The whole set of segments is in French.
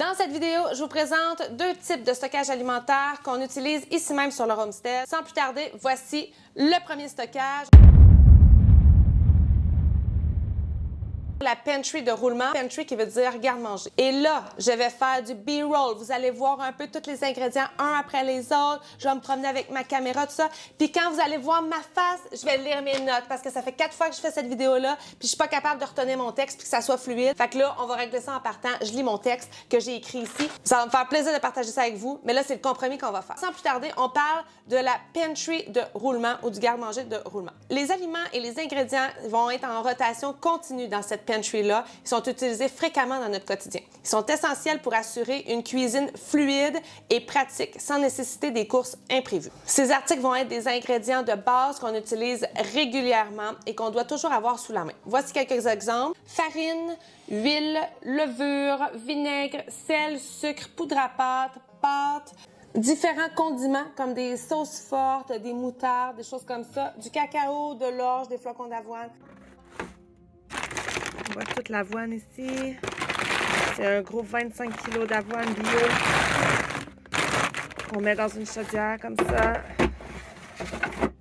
Dans cette vidéo, je vous présente deux types de stockage alimentaire qu'on utilise ici même sur le Homestead. Sans plus tarder, voici le premier stockage. La pantry de roulement, pantry qui veut dire garde-manger. Et là, je vais faire du B-roll. Vous allez voir un peu tous les ingrédients, un après les autres. Je vais me promener avec ma caméra, tout ça. Puis quand vous allez voir ma face, je vais lire mes notes parce que ça fait 4 fois que je fais cette vidéo-là, puis je suis pas capable de retenir mon texte puis que ça soit fluide. Fait que là, on va régler ça en partant. Je lis mon texte que j'ai écrit ici. Ça va me faire plaisir de partager ça avec vous, mais là, c'est le compromis qu'on va faire. Sans plus tarder, on parle de la pantry de roulement ou du garde-manger de roulement. Les aliments et les ingrédients vont être en rotation continue dans cette pantry-là. Ils sont utilisés fréquemment dans notre quotidien. Ils sont essentiels pour assurer une cuisine fluide et pratique sans nécessiter des courses imprévues. Ces articles vont être des ingrédients de base qu'on utilise régulièrement et qu'on doit toujours avoir sous la main. Voici quelques exemples. Farine, huile, levure, vinaigre, sel, sucre, poudre à pâte, différents condiments comme des sauces fortes, des moutardes, des choses comme ça, du cacao, de l'orge, des flocons d'avoine. On voit toute l'avoine ici. C'est un gros 25 kg d'avoine bio qu'on met dans une chaudière comme ça,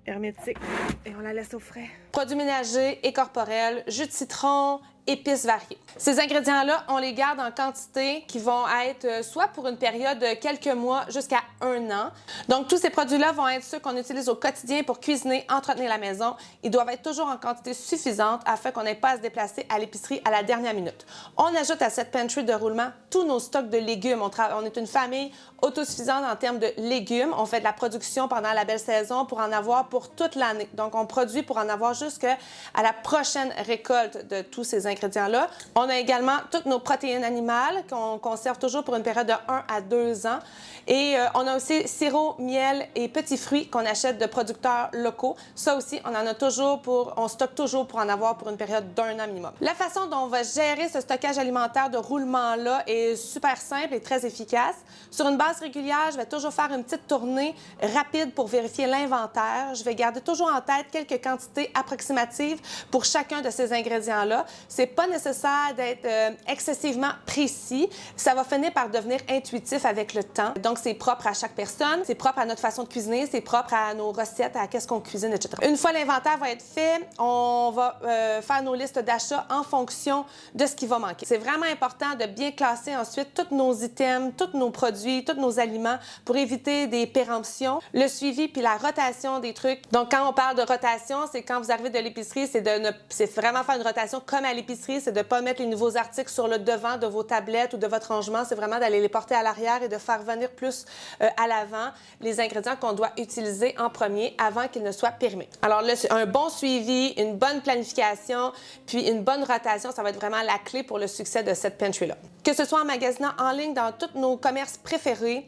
hermétique, et on la laisse au frais. Produits ménagers et corporels, jus de citron, épices variées. Ces ingrédients-là, on les garde en quantité qui vont être soit pour une période de quelques mois jusqu'à 1 an. Donc, tous ces produits-là vont être ceux qu'on utilise au quotidien pour cuisiner, entretenir la maison. Ils doivent être toujours en quantité suffisante afin qu'on n'ait pas à se déplacer à l'épicerie à la dernière minute. On ajoute à cette pantry de roulement tous nos stocks de légumes. On est une famille autosuffisante en termes de légumes. On fait de la production pendant la belle saison pour en avoir pour toute l'année. Donc, on produit pour en avoir jusqu'à la prochaine récolte de tous ces ingrédients-là. On a également toutes nos protéines animales qu'on conserve toujours pour une période de 1 à 2 ans. Et on a aussi sirop, miel et petits fruits qu'on achète de producteurs locaux. Ça aussi, on stocke toujours pour en avoir pour une période d'1 an minimum. La façon dont on va gérer ce stockage alimentaire de roulement-là est super simple et très efficace. Sur une base régulière, je vais toujours faire une petite tournée rapide pour vérifier l'inventaire. Je vais garder toujours en tête quelques quantités approximatives pour chacun de ces ingrédients-là. C'est pas nécessaire d'être excessivement précis. Ça va finir par devenir intuitif avec le temps. Donc, c'est propre à chaque personne, c'est propre à notre façon de cuisiner, c'est propre à nos recettes, à qu'est-ce qu'on cuisine, etc. Une fois l'inventaire va être fait, on va faire nos listes d'achats en fonction de ce qui va manquer. C'est vraiment important de bien classer ensuite tous nos items, tous nos produits, tous nos aliments pour éviter des péremptions. Le suivi puis la rotation des trucs. Donc, quand on parle de rotation, c'est quand vous arrivez de l'épicerie, c'est vraiment faire une rotation comme à l'épicerie, c'est de ne pas mettre les nouveaux articles sur le devant de vos tablettes ou de votre rangement, c'est vraiment d'aller les porter à l'arrière et de faire venir plus à l'avant les ingrédients qu'on doit utiliser en premier avant qu'ils ne soient périmés. Alors là, c'est un bon suivi, une bonne planification, puis une bonne rotation, ça va être vraiment la clé pour le succès de cette pantry-là. Que ce soit en magasinant en ligne dans tous nos commerces préférés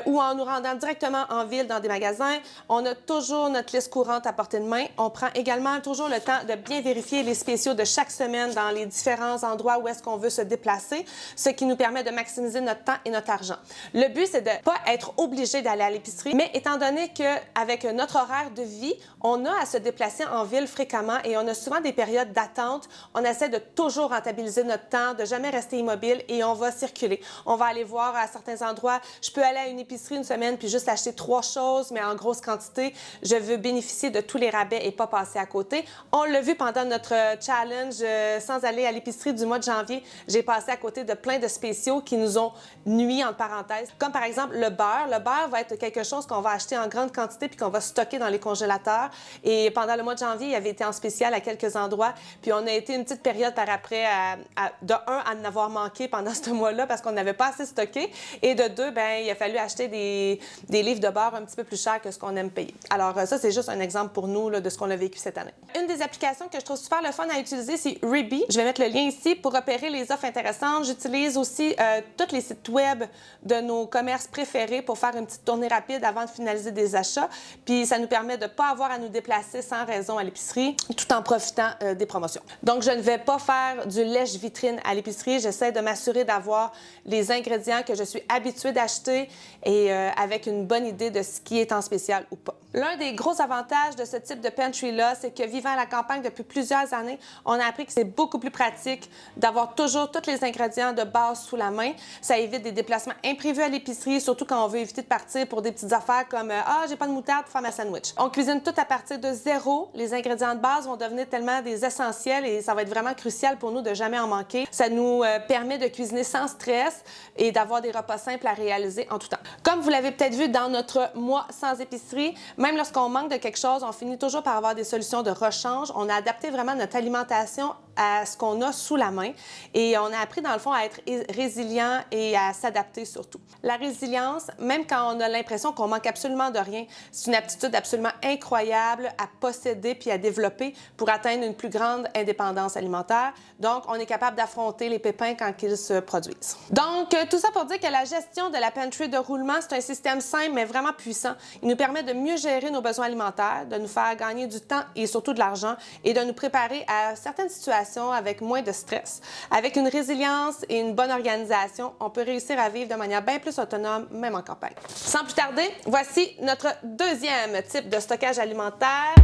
ou en nous rendant directement en ville dans des magasins, on a toujours notre liste courante à portée de main. On prend également toujours le temps de bien vérifier les spéciaux de chaque semaine dans les différents endroits où est-ce qu'on veut se déplacer, ce qui nous permet de maximiser notre temps et notre argent. Le but, c'est de ne pas être obligé d'aller à l'épicerie, mais étant donné qu'avec notre horaire de vie, on a à se déplacer en ville fréquemment et on a souvent des périodes d'attente, on essaie de toujours rentabiliser notre temps, de jamais rester immobile et on va circuler. On va aller voir à certains endroits, je peux aller à une épicerie une semaine puis juste acheter 3 choses, mais en grosse quantité. Je veux bénéficier de tous les rabais et pas passer à côté. On l'a vu pendant notre challenge sans aller à l'épicerie du mois de janvier. J'ai passé à côté de plein de spéciaux qui nous ont nui, entre parenthèses, comme par exemple le beurre. Le beurre va être quelque chose qu'on va acheter en grande quantité puis qu'on va stocker dans les congélateurs. Et pendant le mois de janvier, il avait été en spécial à quelques endroits. Puis on a été une petite période par après à en avoir manqué pendant ce mois-là parce qu'on n'avait pas assez stocké. Et de 2, il a fallu acheter des livres de beurre un petit peu plus chers que ce qu'on aime payer. Alors ça, c'est juste un exemple pour nous là, de ce qu'on a vécu cette année. Une des applications que je trouve super le fun à utiliser, c'est Reebee. Je vais mettre le lien ici pour repérer les offres intéressantes. J'utilise aussi tous les sites web de nos commerces préférés pour faire une petite tournée rapide avant de finaliser des achats. Puis ça nous permet de ne pas avoir à nous déplacer sans raison à l'épicerie tout en profitant des promotions. Donc, je ne vais pas faire du lèche-vitrine à l'épicerie. J'essaie de m'assurer d'avoir les ingrédients que je suis habituée d'acheter et avec une bonne idée de ce qui est en spécial ou pas. L'un des gros avantages de ce type de pantry-là, c'est que vivant à la campagne depuis plusieurs années, on a appris que c'est beaucoup beaucoup plus pratique d'avoir toujours tous les ingrédients de base sous la main. Ça évite des déplacements imprévus à l'épicerie, surtout quand on veut éviter de partir pour des petites affaires comme « Ah, j'ai pas de moutarde pour faire ma sandwich ». On cuisine tout à partir de zéro. Les ingrédients de base vont devenir tellement des essentiels et ça va être vraiment crucial pour nous de jamais en manquer. Ça nous permet de cuisiner sans stress et d'avoir des repas simples à réaliser en tout temps. Comme vous l'avez peut-être vu dans notre mois sans épicerie, même lorsqu'on manque de quelque chose, on finit toujours par avoir des solutions de rechange. On a adapté vraiment notre alimentation à ce qu'on a sous la main et on a appris dans le fond à être résilient et à s'adapter surtout. La résilience, même quand on a l'impression qu'on manque absolument de rien, c'est une aptitude absolument incroyable à posséder puis à développer pour atteindre une plus grande indépendance alimentaire. Donc, on est capable d'affronter les pépins quand ils se produisent. Donc, tout ça pour dire que la gestion de la pantry de roulement, c'est un système simple mais vraiment puissant. Il nous permet de mieux gérer nos besoins alimentaires, de nous faire gagner du temps et surtout de l'argent et de nous préparer à certaines situations avec moins de stress. Avec une résilience et une bonne organisation, on peut réussir à vivre de manière bien plus autonome, même en campagne. Sans plus tarder, voici notre deuxième type de stockage alimentaire.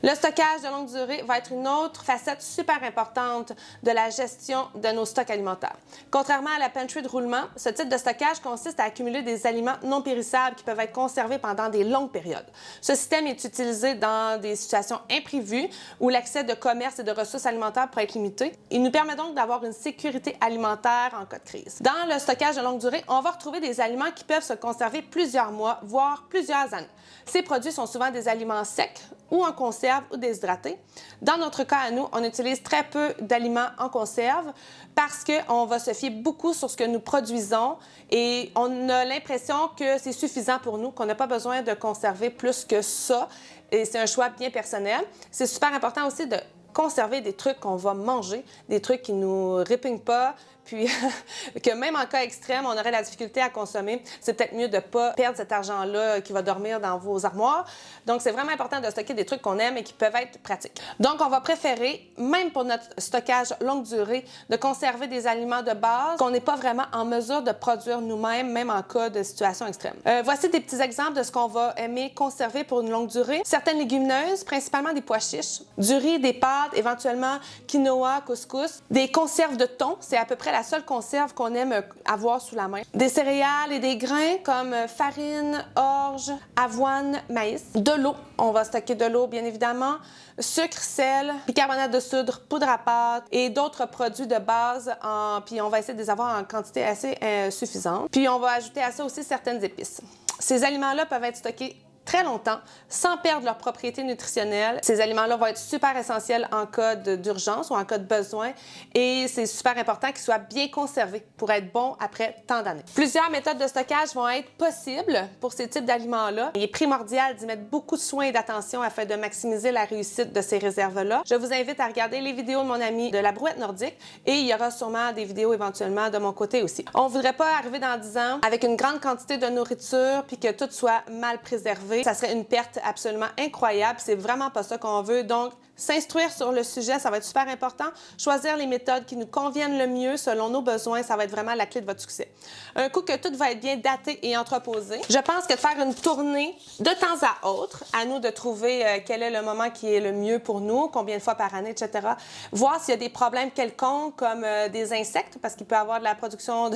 Le stockage de longue durée va être une autre facette super importante de la gestion de nos stocks alimentaires. Contrairement à la pantry de roulement, ce type de stockage consiste à accumuler des aliments non périssables qui peuvent être conservés pendant des longues périodes. Ce système est utilisé dans des situations imprévues où l'accès de commerce et de ressources alimentaires pourrait être limité. Il nous permet donc d'avoir une sécurité alimentaire en cas de crise. Dans le stockage de longue durée, on va retrouver des aliments qui peuvent se conserver plusieurs mois, voire plusieurs années. Ces produits sont souvent des aliments secs ou en conserve ou déshydratés. Dans notre cas à nous, on utilise très peu d'aliments en conserve parce qu'on va se fier beaucoup sur ce que nous produisons et on a l'impression que c'est suffisant pour nous, qu'on n'a pas besoin de conserver plus que ça. Et c'est un choix bien personnel. C'est super important aussi de conserver des trucs qu'on va manger, des trucs qui nous répugnent pas, puis que même en cas extrême, on aurait la difficulté à consommer. C'est peut-être mieux de ne pas perdre cet argent-là qui va dormir dans vos armoires. Donc, c'est vraiment important de stocker des trucs qu'on aime et qui peuvent être pratiques. Donc, on va préférer, même pour notre stockage longue durée, de conserver des aliments de base qu'on n'est pas vraiment en mesure de produire nous-mêmes, même en cas de situation extrême. Voici des petits exemples de ce qu'on va aimer conserver pour une longue durée. Certaines légumineuses, principalement des pois chiches, du riz, des pâtes, éventuellement quinoa, couscous, des conserves de thon, c'est à peu près la seule conserve qu'on aime avoir sous la main. Des céréales et des grains comme farine, orge, avoine, maïs. De l'eau, on va stocker de l'eau bien évidemment. Sucre, sel, bicarbonate de soude, poudre à pâte et d'autres produits de base. Puis on va essayer de les avoir en quantité assez suffisante. Puis on va ajouter à ça aussi certaines épices. Ces aliments-là peuvent être stockés très longtemps sans perdre leurs propriétés nutritionnelles. Ces aliments-là vont être super essentiels en cas d'urgence ou en cas de besoin et c'est super important qu'ils soient bien conservés pour être bons après tant d'années. Plusieurs méthodes de stockage vont être possibles pour ces types d'aliments-là. Il est primordial d'y mettre beaucoup de soin et d'attention afin de maximiser la réussite de ces réserves-là. Je vous invite à regarder les vidéos de mon ami de la brouette nordique et il y aura sûrement des vidéos éventuellement de mon côté aussi. On ne voudrait pas arriver dans 10 ans avec une grande quantité de nourriture puis que tout soit mal préservé. Ça serait une perte absolument incroyable. C'est vraiment pas ça qu'on veut. Donc, s'instruire sur le sujet, ça va être super important. Choisir les méthodes qui nous conviennent le mieux selon nos besoins, ça va être vraiment la clé de votre succès. Un coup que tout va être bien daté et entreposé, je pense que de faire une tournée de temps à autre, à nous de trouver quel est le moment qui est le mieux pour nous, combien de fois par année, etc. Voir s'il y a des problèmes quelconques comme des insectes, parce qu'il peut y avoir de la production,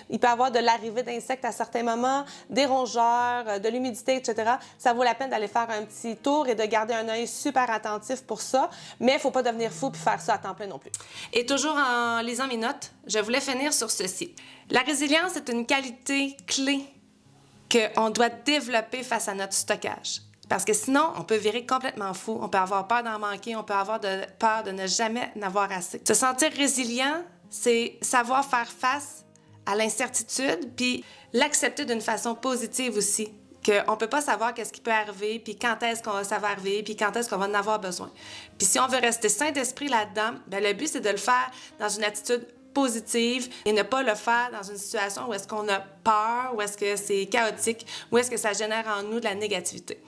il peut y avoir de l'arrivée d'insectes à certains moments, des rongeurs, de l'humidité, etc. Ça vaut la peine d'aller faire un petit tour et de garder un œil super attentif pour ça, mais il ne faut pas devenir fou et faire ça à temps plein non plus. Et toujours en lisant mes notes, je voulais finir sur ceci. La résilience est une qualité clé qu'on doit développer face à notre stockage. Parce que sinon, on peut virer complètement fou, on peut avoir peur d'en manquer, on peut avoir peur de ne jamais en avoir assez. Se sentir résilient, c'est savoir faire face à l'incertitude puis l'accepter d'une façon positive aussi. Qu'on ne peut pas savoir qu'est-ce qui peut arriver, puis quand est-ce que ça va arriver, puis quand est-ce qu'on va en avoir besoin. Puis si on veut rester sain d'esprit là-dedans, bien, le but, c'est de le faire dans une attitude positive et ne pas le faire dans une situation où est-ce qu'on a peur, où est-ce que c'est chaotique, où est-ce que ça génère en nous de la négativité.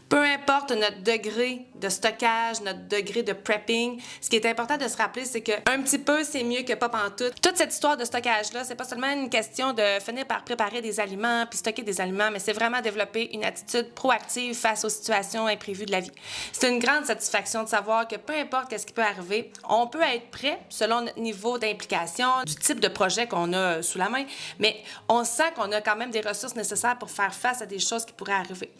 Peu importe notre degré de stockage, notre degré de prepping, ce qui est important de se rappeler, c'est qu'un petit peu, c'est mieux que pas pantoute. Toute cette histoire de stockage-là, c'est pas seulement une question de finir par préparer des aliments puis stocker des aliments, mais c'est vraiment développer une attitude proactive face aux situations imprévues de la vie. C'est une grande satisfaction de savoir que peu importe ce qui peut arriver, on peut être prêt selon notre niveau d'implication, du type de projet qu'on a sous la main, mais on sent qu'on a quand même des ressources nécessaires pour faire face à des choses qui pourraient arriver.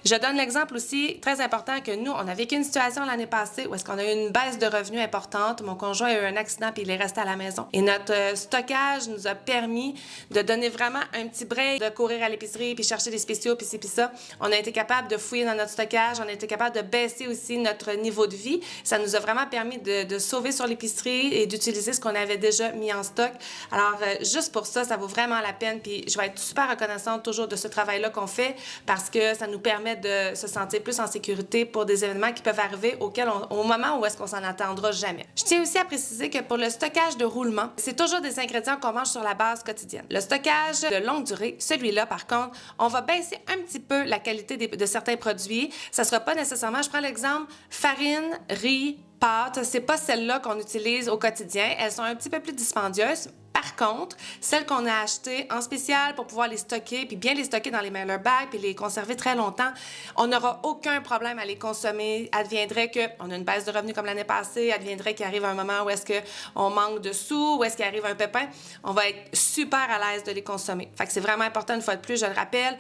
Je donne l'exemple aussi très important que nous, on a vécu une situation l'année passée où est-ce qu'on a eu une baisse de revenus importante. Mon conjoint a eu un accident puis il est resté à la maison. Et notre stockage nous a permis de donner vraiment un petit break, de courir à l'épicerie puis chercher des spéciaux puis ci puis ça. On a été capable de fouiller dans notre stockage, on a été capable de baisser aussi notre niveau de vie. Ça nous a vraiment permis de sauver sur l'épicerie et d'utiliser ce qu'on avait déjà mis en stock. Alors, juste pour ça, ça vaut vraiment la peine puis je vais être super reconnaissante toujours de ce travail-là qu'on fait parce que ça nous permet de se sentir plus en sécurité pour des événements qui peuvent arriver au moment où est-ce qu'on s'en attendra jamais. Je tiens aussi à préciser que pour le stockage de roulement, c'est toujours des ingrédients qu'on mange sur la base quotidienne. Le stockage de longue durée, celui-là, par contre, on va baisser un petit peu la qualité de certains produits. Ça sera pas nécessairement, je prends l'exemple, farine, riz, pâtes, c'est pas celles-là qu'on utilise au quotidien. Elles sont un petit peu plus dispendieuses. Par contre, celles qu'on a achetées en spécial pour pouvoir les stocker, puis bien les stocker dans les mailer bags, puis les conserver très longtemps, on n'aura aucun problème à les consommer. Adviendrait qu'on a une baisse de revenus comme l'année passée, adviendrait qu'il arrive un moment où est-ce qu'on manque de sous, où est-ce qu'il arrive un pépin, on va être super à l'aise de les consommer. Fait que c'est vraiment important, une fois de plus, je le rappelle,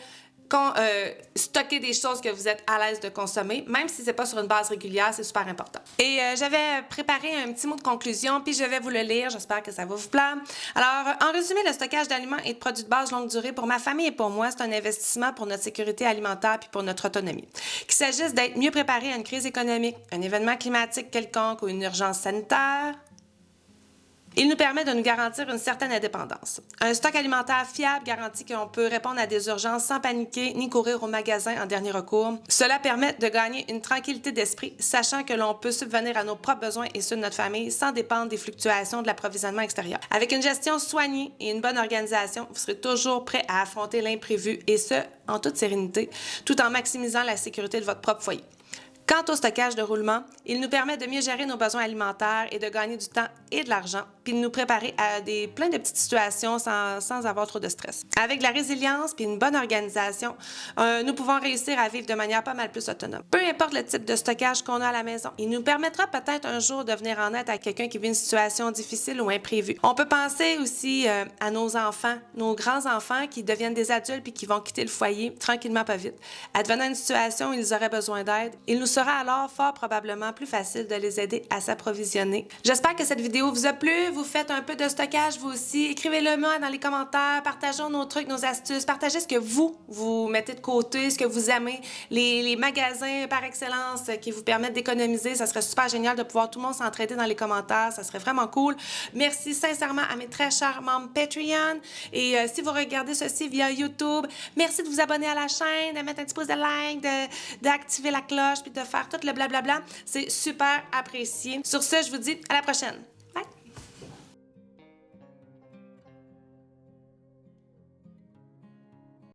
stocker des choses que vous êtes à l'aise de consommer, même si c'est pas sur une base régulière, c'est super important. Et j'avais préparé un petit mot de conclusion, puis je vais vous le lire, j'espère que ça va vous plaire. Alors, en résumé, le stockage d'aliments et de produits de base longue durée pour ma famille et pour moi, c'est un investissement pour notre sécurité alimentaire puis pour notre autonomie. Qu'il s'agisse d'être mieux préparé à une crise économique, un événement climatique quelconque ou une urgence sanitaire, il nous permet de nous garantir une certaine indépendance. Un stock alimentaire fiable garantit qu'on peut répondre à des urgences sans paniquer ni courir au magasin en dernier recours. Cela permet de gagner une tranquillité d'esprit, sachant que l'on peut subvenir à nos propres besoins et ceux de notre famille sans dépendre des fluctuations de l'approvisionnement extérieur. Avec une gestion soignée et une bonne organisation, vous serez toujours prêt à affronter l'imprévu et ce, en toute sérénité, tout en maximisant la sécurité de votre propre foyer. Quant au stockage de roulement, il nous permet de mieux gérer nos besoins alimentaires et de gagner du temps et de l'argent, puis de nous préparer à plein de petites situations sans avoir trop de stress. Avec de la résilience puis une bonne organisation, nous pouvons réussir à vivre de manière pas mal plus autonome. Peu importe le type de stockage qu'on a à la maison, il nous permettra peut-être un jour de venir en aide à quelqu'un qui vit une situation difficile ou imprévue. On peut penser aussi à nos enfants, nos grands-enfants qui deviennent des adultes puis qui vont quitter le foyer tranquillement pas vite. Advenant une situation où ils auraient besoin d'aide, il nous sera alors fort probablement plus facile de les aider à s'approvisionner. J'espère que cette vidéo vous a plu. Vous faites un peu de stockage vous aussi. Écrivez-le moi dans les commentaires. Partageons nos trucs, nos astuces. Partagez ce que vous mettez de côté, ce que vous aimez. Les magasins par excellence qui vous permettent d'économiser. Ça serait super génial de pouvoir tout le monde s'entraider dans les commentaires. Ça serait vraiment cool. Merci sincèrement à mes très chers membres Patreon. Et si vous regardez ceci via YouTube, merci de vous abonner à la chaîne, de mettre un petit pouce de like, d'activer la cloche puis de faire tout le blablabla. C'est super apprécié. Sur ce, je vous dis à la prochaine.